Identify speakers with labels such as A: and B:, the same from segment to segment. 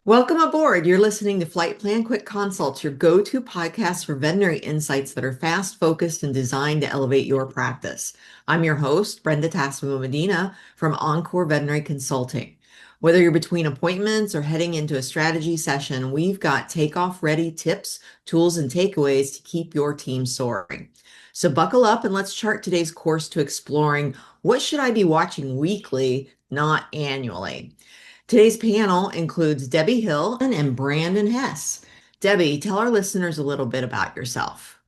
A: Welcome aboard. You're listening to Flight Plan Quick Consults, your go-to podcast for veterinary insights that are fast, focused, and designed to elevate your practice. I'm your host, Brenda Tassava Medina from Encore Veterinary Consulting. Whether you're between appointments or heading into a strategy session, we've got takeoff-ready tips, tools, and takeaways to keep your team soaring. So buckle up and let's chart today's course to exploring what should I be watching weekly, not annually. Today's panel includes Debbie Hill and Brandon Hess. Debbie, tell our listeners a little bit about yourself.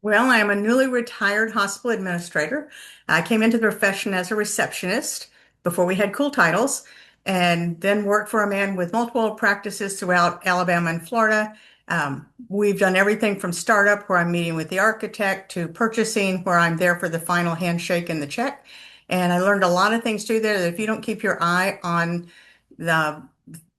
B: Well, I am a newly retired hospital administrator. I came into the profession as a receptionist before we had cool titles, and then worked for a man with multiple practices throughout Alabama and Florida. We've done everything from startup, where I'm meeting with the architect, to purchasing, where I'm there for the final handshake and the check. And I learned a lot of things through there that if you don't keep your eye on the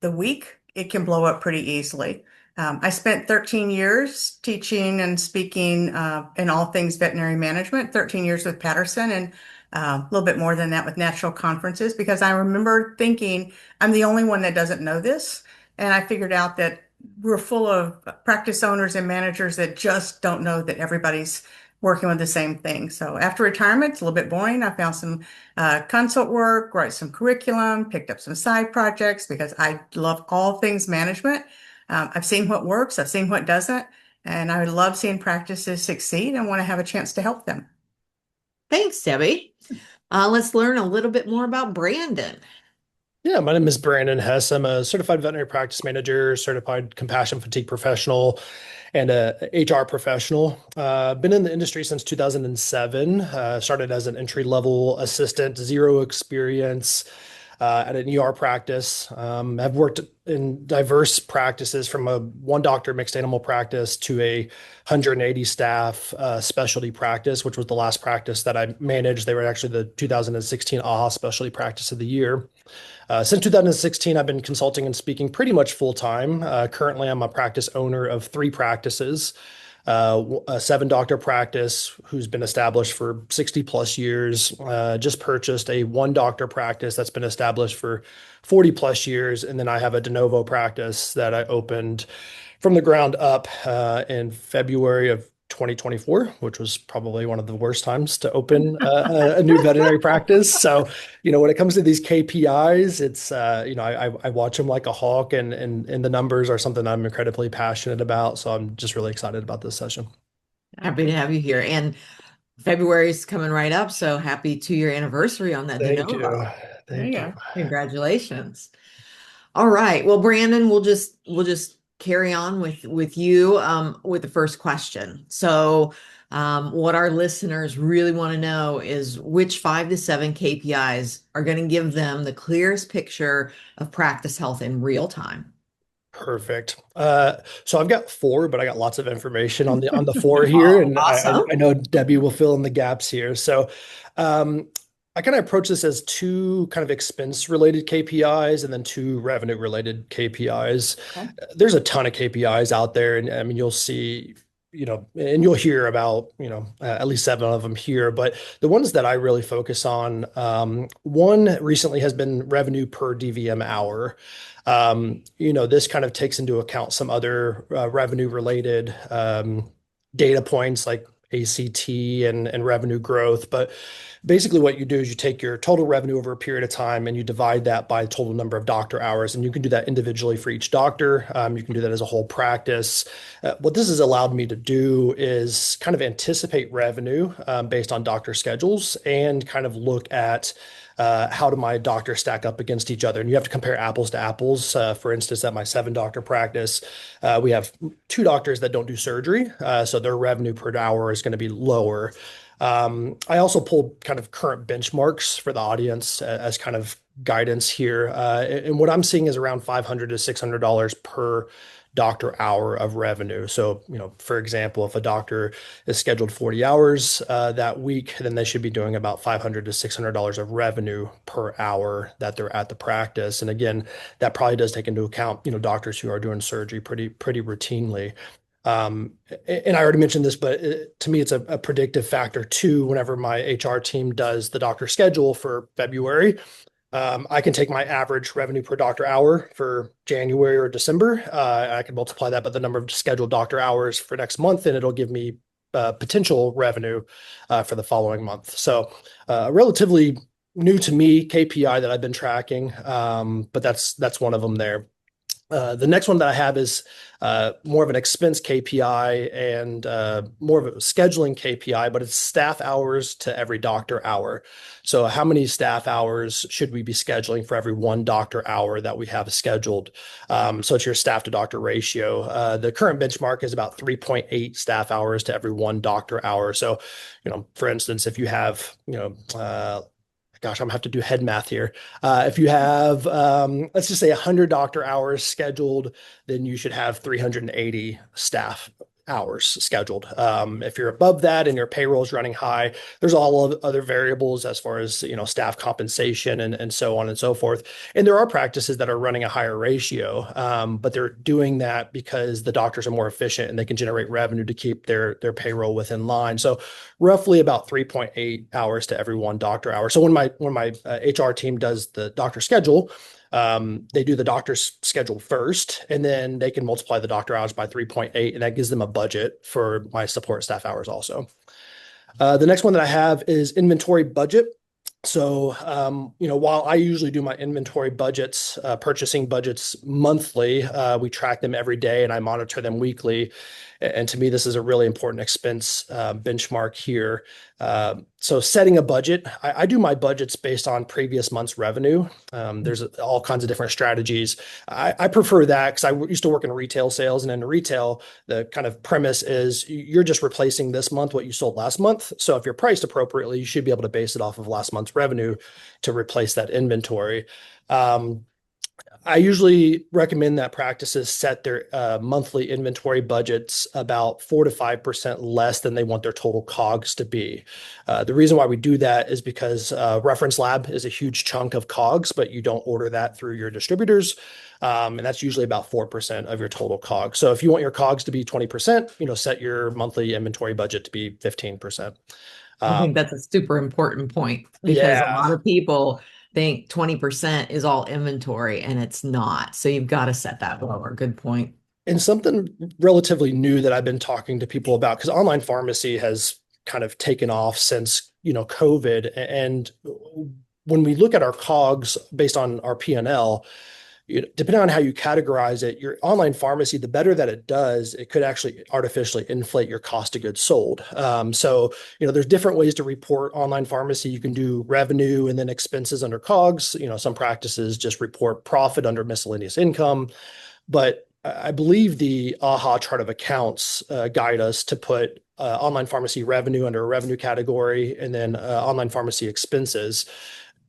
B: the week, it can blow up pretty easily. I spent 13 years teaching and speaking in all things veterinary management, 13 years with Patterson, and a little bit more than that with national conferences, because I remember thinking I'm the only one that doesn't know this. And I figured out that we're full of practice owners and managers that just don't know that everybody's working with the same thing. So after retirement, it's a little bit boring. I found some consult work, write some curriculum, picked up some side projects because I love all things management. I've seen what works, I've seen what doesn't, and I love seeing practices succeed and want to have a chance to help them.
A: Thanks, Debbie. Let's learn a little bit more about Brandon.
C: Yeah, my name is Brandon Hess. I'm a certified veterinary practice manager, certified compassion fatigue professional, and a HR professional. Been in the industry since 2007. Started as an entry-level assistant, zero experience at an ER practice. I've worked in diverse practices from a one doctor mixed animal practice to a 180 staff specialty practice, which was the last practice that I managed. They were actually the 2016 AHA Specialty Practice of the Year. Since 2016, I've been consulting and speaking pretty much full time. Currently, I'm a practice owner of three practices, a seven doctor practice who's been established for 60 plus years. Just purchased a one doctor practice that's been established for 40 plus years. And then I have a de novo practice that I opened from the ground up in February of 2024, which was probably one of the worst times to open a new veterinary practice. So, when it comes to these KPIs, it's, I watch them like a hawk, and the numbers are something I'm incredibly passionate about. So I'm just really excited about this session.
A: Happy to have you here. And February's coming right up, so happy 2-year anniversary on that de
C: Thank you.
A: novo.
B: There you
C: Thank you.
B: go.
A: Congratulations. All right. Well, Brandon, we'll just carry on with you with the first question. So, what our listeners really want to know is which 5 to 7 KPIs are going to give them the clearest picture of practice health in real time.
C: Perfect. So I've got four, but I got lots of information on the four here,
A: Oh,
C: and I,
A: awesome.
C: I know Debbie will fill in the gaps here. So um, I kind of approach this as two kind of expense related KPIs and then two revenue related KPIs.
A: Okay.
C: There's a ton of KPIs out there, and I mean you'll see, and you'll hear about at least seven of them here. But the ones that I really focus on, one recently has been revenue per DVM hour. This kind of takes into account some other revenue related data points like ACT and revenue growth. But basically, what you do is you take your total revenue over a period of time and you divide that by the total number of doctor hours. And you can do that individually for each doctor. You can do that as a whole practice. What this has allowed me to do is kind of anticipate revenue based on doctor schedules and kind of look at how do my doctors stack up against each other? And you have to compare apples to apples. For instance, at my seven doctor practice, we have two doctors that don't do surgery. So their revenue per hour is going to be lower. I also pulled kind of current benchmarks for the audience as kind of guidance here. And what I'm seeing is around $500 to $600 per doctor hour of revenue. So, for example, if a doctor is scheduled 40 hours that week, then they should be doing about $500 to $600 of revenue per hour that they're at the practice. And again, that probably does take into account, doctors who are doing surgery pretty routinely. And I already mentioned this, but to me, it's a predictive factor too. Whenever my HR team does the doctor schedule for February, I can take my average revenue per doctor hour for January or December. I can multiply that by the number of scheduled doctor hours for next month, and it'll give me potential revenue for the following month. So, relatively new to me KPI that I've been tracking, but that's one of them there. The next one that I have is more of an expense KPI and more of a scheduling KPI, but it's staff hours to every doctor hour. So how many staff hours should we be scheduling for every one doctor hour that we have scheduled? So it's your staff to doctor ratio. The current benchmark is about 3.8 staff hours to every one doctor hour. So, for instance, if you have, gosh, I'm gonna have to do head math here. If you have, let's just say 100 doctor hours scheduled, then you should have 380 staff hours scheduled. If you're above that and your payroll is running high, there's all of other variables as far as, staff compensation and so on and so forth. And there are practices that are running a higher ratio, but they're doing that because the doctors are more efficient and they can generate revenue to keep their payroll within line. So roughly about 3.8 hours to every one doctor hour. So when my HR team does the doctor schedule, they do the doctor's schedule first, and then they can multiply the doctor hours by 3.8, and that gives them a budget for my support staff hours also. The next one that I have is inventory budget. So, while I usually do my inventory budgets, purchasing budgets monthly, we track them every day and I monitor them weekly. And to me, this is a really important expense benchmark here. So setting a budget, I do my budgets based on previous month's revenue. There's all kinds of different strategies. I prefer that because I used to work in retail sales, and in retail, the kind of premise is you're just replacing this month what you sold last month. So if you're priced appropriately, you should be able to base it off of last month's revenue to replace that inventory. I usually recommend that practices set their monthly inventory budgets about 4 to 5% less than they want their total COGS to be. The reason why we do that is because reference lab is a huge chunk of COGS, but you don't order that through your distributors. And that's usually about 4% of your total COGS. So if you want your COGS to be 20%, set your monthly inventory budget to be 15%.
A: I think that's a super important point because a
C: Yeah.
A: lot of people think 20% is all inventory and it's not. So you've got to set that lower. Good point.
C: And something relatively new that I've been talking to people about, because online pharmacy has kind of taken off since, COVID. And when we look at our COGS based on our P&L, depending on how you categorize it, your online pharmacy, the better that it does, it could actually artificially inflate your cost of goods sold. So, there's different ways to report online pharmacy. You can do revenue and then expenses under COGS. Some practices just report profit under miscellaneous income. But I believe the AHA chart of accounts guide us to put online pharmacy revenue under a revenue category and then online pharmacy expenses.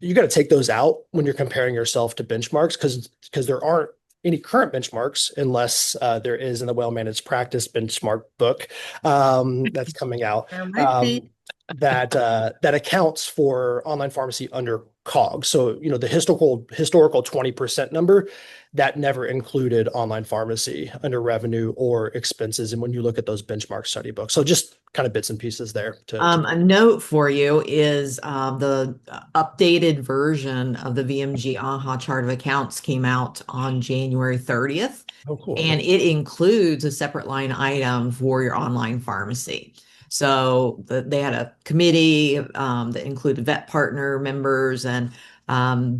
C: You got to take those out when you're comparing yourself to benchmarks because there aren't any current benchmarks unless there is in the well-managed practice benchmark book that's coming out
B: There might be.
C: that accounts for online pharmacy under COGS. So, the historical 20% number that never included online pharmacy under revenue or expenses. And when you look at those benchmark study books, so just kind of bits and pieces there.
A: A note for you is the updated version of the VMG AHA chart of accounts came out on January 30th.
C: Oh, cool.
A: And it includes a separate line item for your online pharmacy. So they had a committee that included vet partner members, and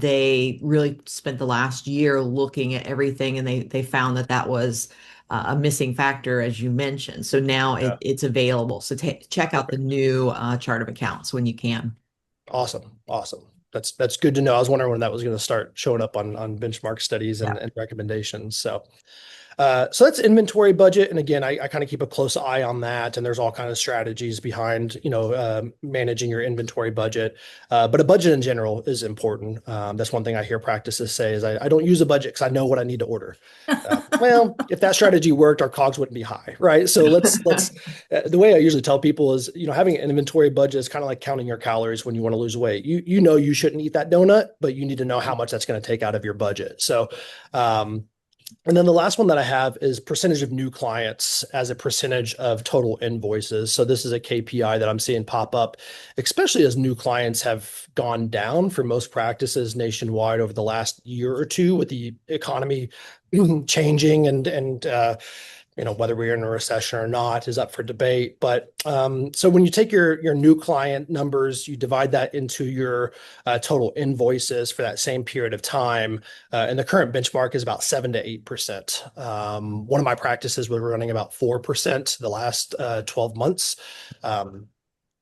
A: they really spent the last year looking at everything, and they found that was a missing factor, as you mentioned. So now it's available. So check out the new chart of accounts when you can.
C: Awesome. That's good to know. I was wondering when that was going to start showing up on benchmark studies and recommendations. So that's inventory budget. And again, I kind of keep a close eye on that. And there's all kinds of strategies behind, managing your inventory budget. But a budget in general is important. That's one thing I hear practices say is I don't use a budget because I know what I need to order. Well, if that strategy worked, our COGS wouldn't be high, right? So let's the way I usually tell people is, having an inventory budget is kind of like counting your calories when you want to lose weight. You shouldn't eat that donut, but you need to know how much that's going to take out of your budget. So, And then the last one that I have is percentage of new clients as a percentage of total invoices. So this is a KPI that I'm seeing pop up, especially as new clients have gone down for most practices nationwide over the last year or two with the economy changing and whether we're in a recession or not is up for debate. But so when you take your new client numbers, you divide that into your total invoices for that same period of time, and the current benchmark is about 7 to 8%. One of my practices was running about 4% the last 12 months.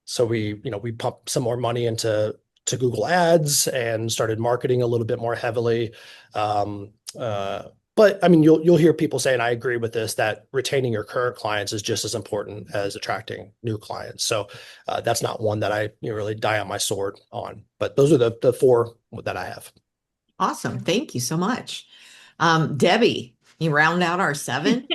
C: So we pumped some more money into Google Ads and started marketing a little bit more heavily. Um, uh, but I mean, you'll hear people say, and I agree with this, that retaining your current clients is just as important as attracting new clients. So that's not one that I really die on my sword on. But those are the four that I have.
A: Awesome. Thank you so much. Debbie, you round out our seven?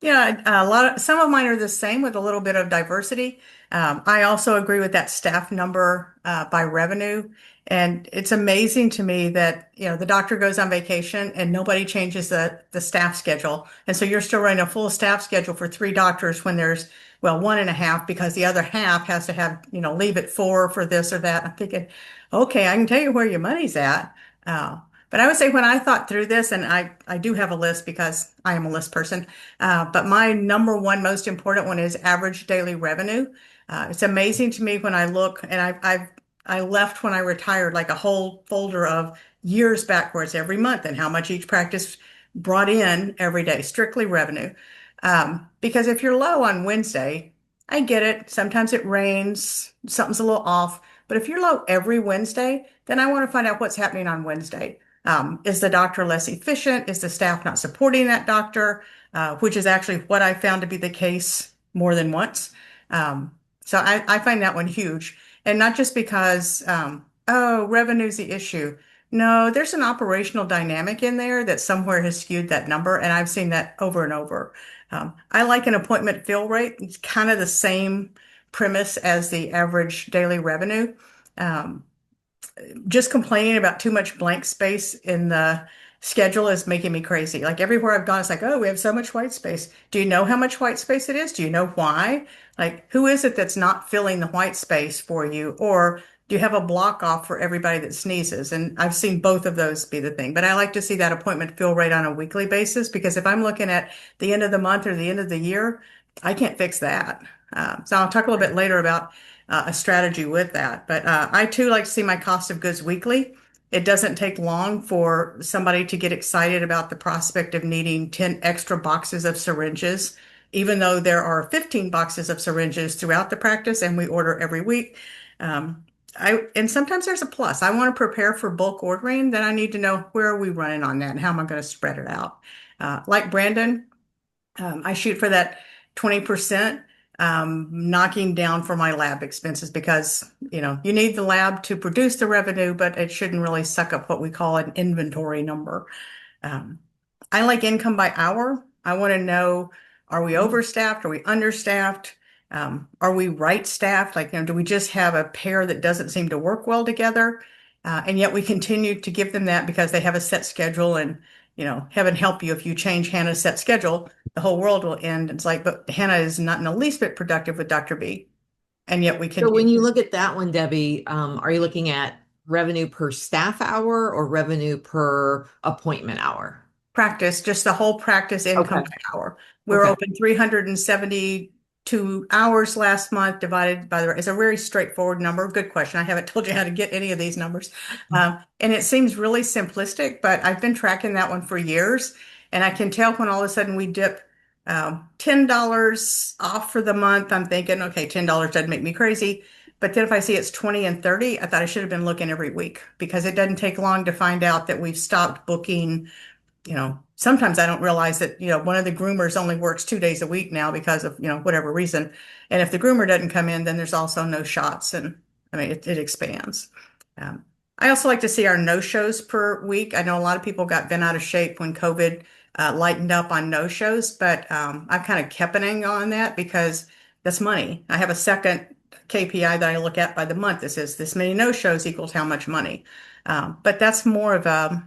B: Yeah, some of mine are the same with a little bit of diversity. I also agree with that staff number by revenue. And it's amazing to me that, the doctor goes on vacation and nobody changes the staff schedule. And so you're still running a full staff schedule for three doctors when there's, well, one and a half because the other half has to have, leave at 4 for this or that. I'm thinking, okay, I can tell you where your money's at. Uh, but I would say when I thought through this, and I do have a list because I am a list person, but my number one most important one is average daily revenue. It's amazing to me when I look, and I left when I retired like a whole folder of years backwards every month and how much each practice brought in every day, strictly revenue. Because if you're low on Wednesday, I get it. Sometimes it rains, something's a little off. But if you're low every Wednesday, then I want to find out what's happening on Wednesday. Is the doctor less efficient? Is the staff not supporting that doctor? Which is actually what I found to be the case more than once. So I find that one huge. And not just because, oh, revenue's the issue. No, there's an operational dynamic in there that somewhere has skewed that number. And I've seen that over and over. I like an appointment fill rate. It's kind of the same premise as the average daily revenue. Um, just complaining about too much blank space in the schedule is making me crazy. Like everywhere I've gone, it's like, oh, we have so much white space. Do you know how much white space it is? Do you know why? Like, who is it that's not filling the white space for you? Or do you have a block off for everybody that sneezes? And I've seen both of those be the thing. But I like to see that appointment fill rate on a weekly basis because if I'm looking at the end of the month or the end of the year, I can't fix that. So I'll talk a little bit later about a strategy with that. But I too like to see my cost of goods weekly. It doesn't take long for somebody to get excited about the prospect of needing 10 extra boxes of syringes, even though there are 15 boxes of syringes throughout the practice and we order every week. And sometimes there's a plus. I want to prepare for bulk ordering, then I need to know where are we running on that and how am I going to spread it out. Like Brandon, I shoot for that 20%, knocking down for my lab expenses because, you need the lab to produce the revenue, but it shouldn't really suck up what we call an inventory number. Um, I like income by hour. I want to know, are we overstaffed? Are we understaffed? Are we right staffed? Like, do we just have a pair that doesn't seem to work well together? And yet we continue to give them that because they have a set schedule and, heaven help you if you change Hannah's set schedule, the whole world will end. It's like, but Hannah is not in the least bit productive with Dr. B. And yet we
A: So when
B: continue.
A: you look at that one, Debbie, are you looking at revenue per staff hour or revenue per appointment hour?
B: Practice, just the whole practice income
A: Okay.
B: by hour. We're
A: Okay.
B: open 372 hours last month divided by it's a very straightforward number. Good question. I haven't told you how to get any of these numbers. And it seems really simplistic, but I've been tracking that one for years. And I can tell when all of a sudden we dip $10 off for the month, I'm thinking, okay, $10 doesn't make me crazy. But then if I see it's 20 and 30, I thought I should have been looking every week because it doesn't take long to find out that we've stopped booking. Sometimes I don't realize that, one of the groomers only works 2 days a week now because of, whatever reason. And if the groomer doesn't come in, then there's also no shots. And I mean, it expands. Um, I also like to see our no-shows per week. I know a lot of people got bent out of shape when COVID lightened up on no-shows, but I've kind of kept an angle on that because that's money. I have a second KPI that I look at by the month that says this many no-shows equals how much money. But that's more of a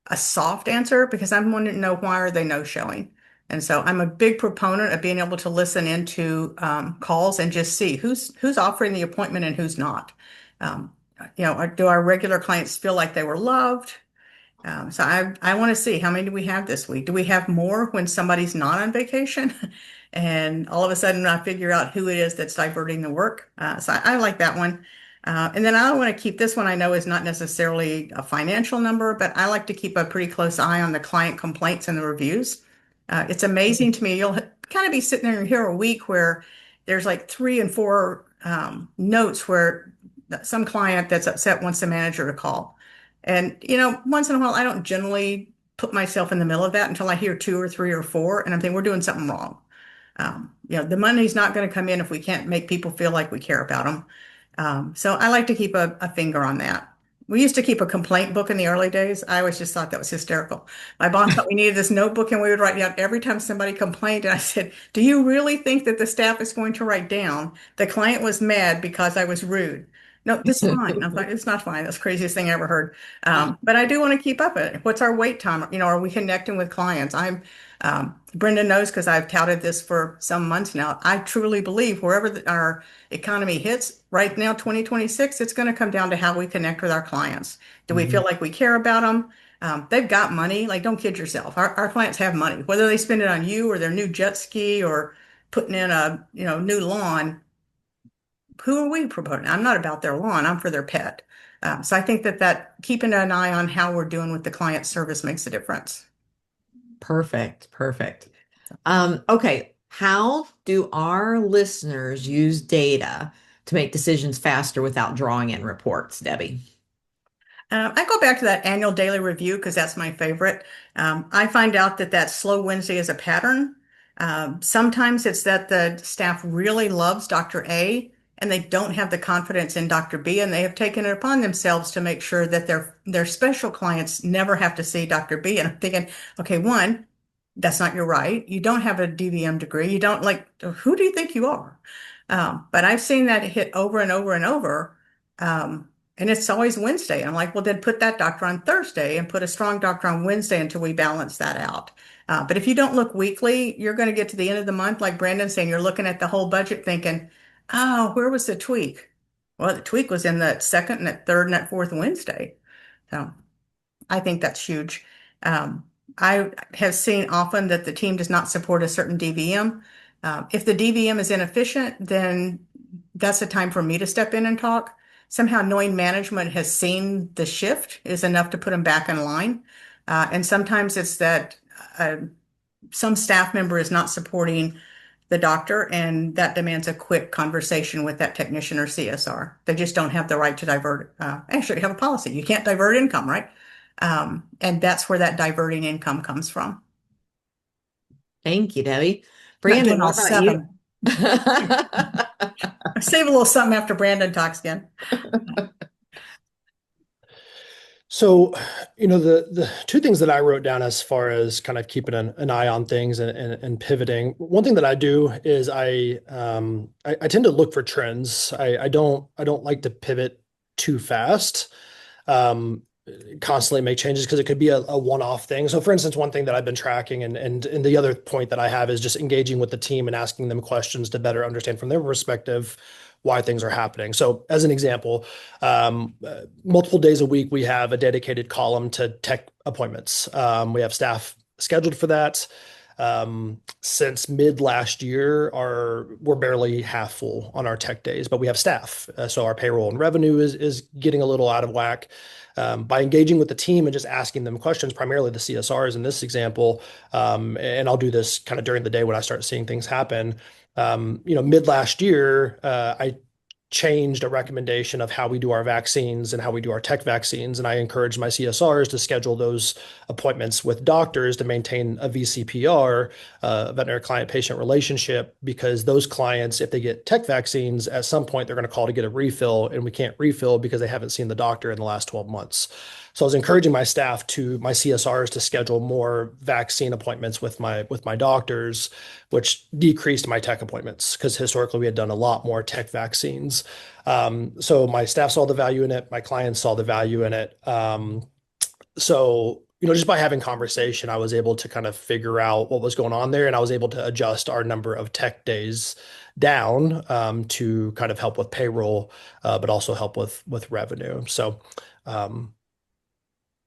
B: a soft answer because I'm wanting to know why are they no showing. And so I'm a big proponent of being able to listen into calls and just see who's offering the appointment and who's not. Um, do our regular clients feel like they were loved? So I want to see how many do we have this week? Do we have more when somebody's not on vacation? And all of a sudden I figure out who it is that's diverting the work. So I like that one. And then I want to keep this one I know is not necessarily a financial number, but I like to keep a pretty close eye on the client complaints and the reviews. It's amazing to me. You'll kind of be sitting there here a week where there's like 3 and 4 notes where some client that's upset wants the manager to call. And, once in a while, I don't generally put myself in the middle of that until I hear 2 or 3 or 4, and I'm thinking we're doing something wrong. The money's not going to come in if we can't make people feel like we care about them. So I like to keep a finger on that. We used to keep a complaint book in the early days. I always just thought that was hysterical. My boss thought we needed this notebook and we would write down every time somebody complained. And I said, do you really think that the staff is going to write down the client was mad because I was rude? No, this is fine. I'm like, it's not fine. That's the craziest thing I ever heard. But I do want to keep up it. What's our wait time? Are we connecting with clients? Brenda knows because I've touted this for some months now. I truly believe wherever our economy hits right now, 2026, it's going to come down to how we connect with our clients. Do we feel like we care about them? They've got money. Like, don't kid yourself. Our clients have money, whether they spend it on you or their new jet ski or putting in a, new lawn. Who are we promoting? I'm not about their lawn. I'm for their pet. So I think that keeping an eye on how we're doing with the client service makes a difference.
A: Perfect. Perfect. Okay. How do our listeners use data to make decisions faster without drawing in reports, Debbie?
B: I go back to that annual daily review because that's my favorite. I find out that slow Wednesday is a pattern. Sometimes it's that the staff really loves Dr. A and they don't have the confidence in Dr. B, and they have taken it upon themselves to make sure that their special clients never have to see Dr. B. And I'm thinking, okay, one, that's not your right. You don't have a DVM degree. You don't who do you think you are? But I've seen that hit over and over and over. And it's always Wednesday. I'm like, well, then put that doctor on Thursday and put a strong doctor on Wednesday until we balance that out. But if you don't look weekly, you're going to get to the end of the month, like Brandon's saying, you're looking at the whole budget thinking, oh, where was the tweak? Well, the tweak was in that second and that third and that fourth Wednesday. So I think that's huge. I have seen often that the team does not support a certain DVM. If the DVM is inefficient, then that's a time for me to step in and talk. Somehow knowing management has seen the shift is enough to put them back in line. And sometimes it's that some staff member is not supporting the doctor, and that demands a quick conversation with that technician or CSR. They just don't have the right to divert. Actually, have a policy. You can't divert income, right? And that's where that diverting income comes from.
A: Thank you, Debbie.
B: Not
A: Brandon,
B: doing all
A: what about you?
B: 7. Save a little something after Brandon talks again.
C: So, the two things that I wrote down as far as kind of keeping an eye on things and pivoting. One thing that I do is I tend to look for trends. I don't like to pivot too fast. Constantly make changes because it could be a one-off thing. So for instance, one thing that I've been tracking and the other point that I have is just engaging with the team and asking them questions to better understand from their perspective why things are happening. So as an example, multiple days a week, we have a dedicated column to tech appointments. We have staff scheduled for that. Since mid last year, we're barely half full on our tech days, but we have staff. So our payroll and revenue is getting a little out of whack. By engaging with the team and just asking them questions, primarily the CSRs in this example, and I'll do this kind of during the day when I start seeing things happen. Mid last year, I changed a recommendation of how we do our vaccines and how we do our tech vaccines. And I encourage my CSRs to schedule those appointments with doctors to maintain a VCPR, veterinary client patient relationship, because those clients, if they get tech vaccines, at some point they're going to call to get a refill, and we can't refill because they haven't seen the doctor in the last 12 months. So I was encouraging my CSRs to schedule more vaccine appointments with my doctors, which decreased my tech appointments because historically we had done a lot more tech vaccines. So my staff saw the value in it. My clients saw the value in it. So just by having conversation, I was able to kind of figure out what was going on there, and I was able to adjust our number of tech days down to kind of help with payroll, but also help with revenue. So um,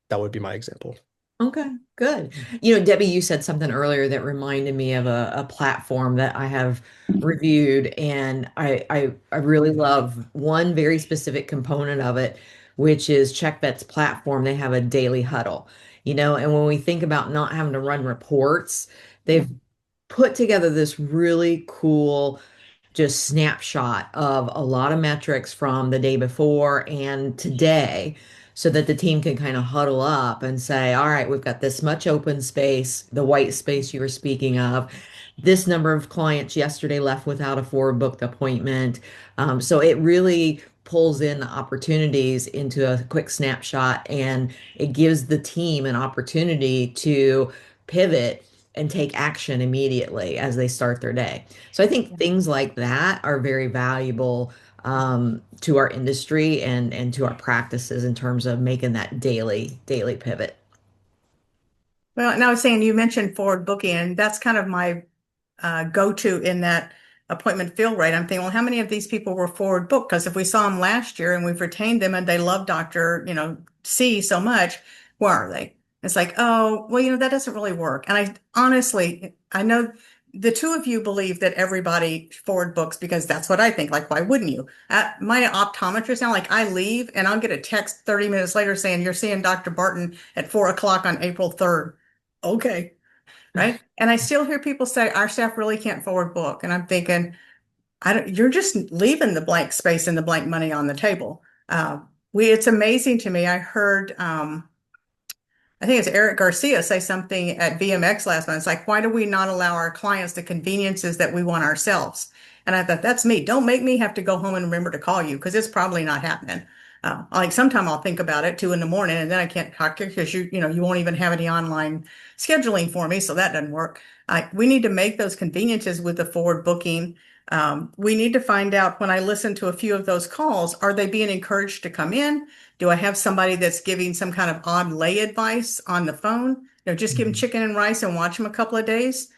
C: that would be my example.
A: Okay, good. Debbie, you said something earlier that reminded me of a platform that I have reviewed, and I really love one very specific component of it, which is CheckVet's platform. They have a daily huddle, and when we think about not having to run reports, they've put together this really cool just snapshot of a lot of metrics from the day before and today so that the team can kind of huddle up and say, all right, we've got this much open space, the white space you were speaking of. This number of clients yesterday left without a forward booked appointment. So it really pulls in the opportunities into a quick snapshot, and it gives the team an opportunity to pivot and take action immediately as they start their day. So I think things like that are very valuable to our industry and to our practices in terms of making that daily pivot.
B: Well, and I was saying you mentioned forward booking, and that's kind of my go-to in that appointment fill rate. I'm thinking, well, how many of these people were forward booked? Because if we saw them last year and we've retained them and they love Dr. C so much, where are they? It's like, oh, well, that doesn't really work. And I honestly, I know the two of you believe that everybody forward books because that's what I think. Like, why wouldn't you? My optometrist now, like I leave and I'll get a text 30 minutes later saying, you're seeing Dr. Barton at 4 o'clock on April 3rd. Okay. Right. And I still hear people say our staff really can't forward book. And I'm thinking, you're just leaving the blank space and the blank money on the table. It's amazing to me. I heard, I think it's Eric Garcia say something at VMX last month. It's like, why do we not allow our clients the conveniences that we want ourselves? And I thought, that's me. Don't make me have to go home and remember to call you because it's probably not happening. Like sometime I'll think about it 2 in the morning and then I can't talk to you because you won't even have any online scheduling for me. So that doesn't work. We need to make those conveniences with the forward booking. We need to find out when I listen to a few of those calls, are they being encouraged to come in? Do I have somebody that's giving some kind of odd lay advice on the phone? Just give them chicken and rice and watch them a couple of days.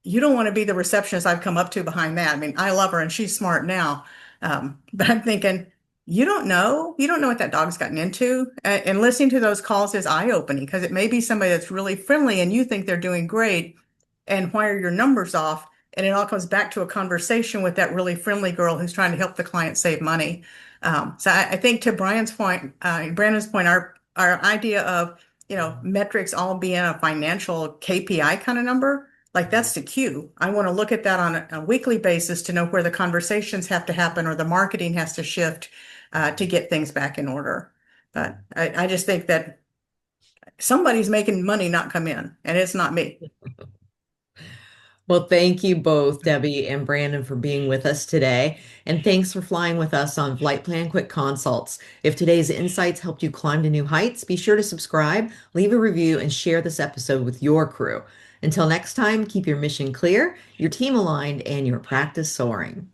B: You don't want to be the receptionist I've come up to behind that. I mean, I love her and she's smart now. But I'm thinking, you don't know. You don't know what that dog's gotten into. And listening to those calls is eye-opening because it may be somebody that's really friendly and you think they're doing great. And why are your numbers off? And it all comes back to a conversation with that really friendly girl who's trying to help the client save money. So I think to Brian's point, Brandon's point, our idea of, metrics all being a financial KPI kind of number, like that's the cue. I want to look at that on a weekly basis to know where the conversations have to happen or the marketing has to shift to get things back in order. But I just think that somebody's making money not come in, and it's not me.
A: Well, thank you both, Debbie and Brandon, for being with us today. And thanks for flying with us on Flight Plan Quick Consults. If today's insights helped you climb to new heights, be sure to subscribe, leave a review, and share this episode with your crew. Until next time, keep your mission clear, your team aligned, and your practice soaring.